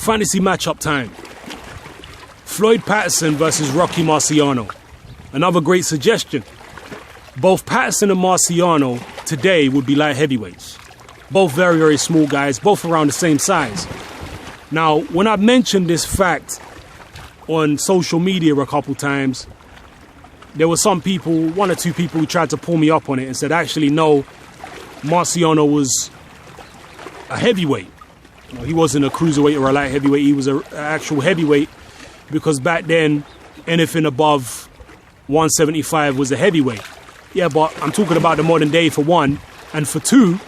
Fantasy matchup time. Floyd Patterson versus Rocky Marciano. Another great suggestion. Both Patterson and Marciano today would be light heavyweights. Both very, very small guys, both around the same size. Now, when I've mentioned this fact on social media a couple times, there were some people, one or two people who tried to pull me up on it and said, actually, no, Marciano was a heavyweight. He wasn't a cruiserweight or a light heavyweight, he was an actual heavyweight, because back then, anything above 175 was a heavyweight. Yeah, but I'm talking about the modern day for one, and for two,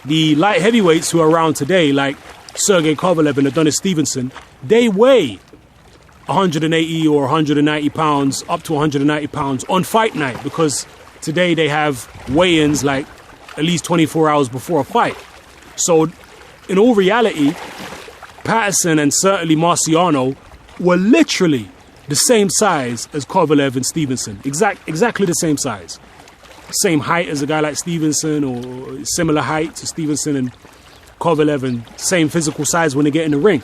the light heavyweights who are around today, like Sergey Kovalev and Adonis Stevenson, they weigh 180 or 190 pounds, up to 190 pounds on fight night, because today they have weigh-ins like at least 24 hours before a fight. So in all reality, Patterson and certainly Marciano were literally the same size as Kovalev and Stevenson. Exactly the same size. Same height as a guy like Stevenson, or similar height to Stevenson and Kovalev, and same physical size when they get in the ring.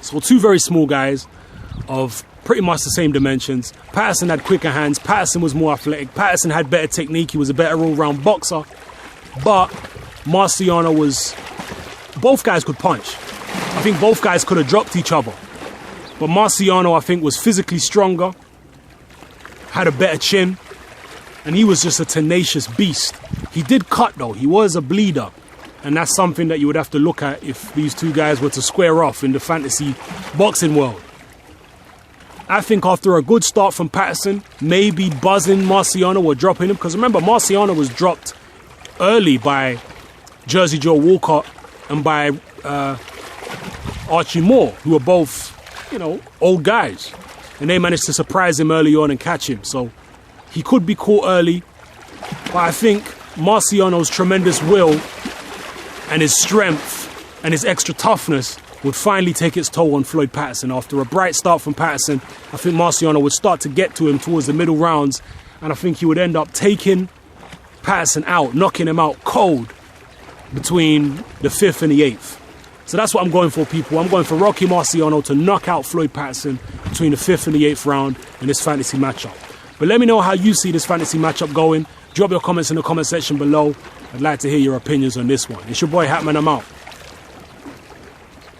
So two very small guys of pretty much the same dimensions. Patterson had quicker hands. Patterson was more athletic. Patterson had better technique. He was a better all-round boxer. But Marciano was... Both guys could punch. I think both guys could have dropped each other. But Marciano, I think, was physically stronger, had a better chin, and he was just a tenacious beast. He did cut, though. He was a bleeder. And that's something that you would have to look at if these two guys were to square off in the fantasy boxing world. I think after a good start from Patterson, maybe buzzing Marciano or dropping him, because remember, Marciano was dropped early by Jersey Joe Walcott and by Archie Moore, who were both, old guys. And they managed to surprise him early on and catch him. So he could be caught early. But I think Marciano's tremendous will and his strength and his extra toughness would finally take its toll on Floyd Patterson. After a bright start from Patterson, I think Marciano would start to get to him towards the middle rounds, and I think he would end up taking Patterson out, knocking him out cold between the 5th and the 8th. So that's what I'm going for, people. I'm going for Rocky Marciano to knock out Floyd Patterson between the 5th and the 8th round in this fantasy matchup. But let me know how you see this fantasy matchup going. Drop your comments in the comment section below. I'd like to hear your opinions on this one. It's your boy Hatman, I'm out.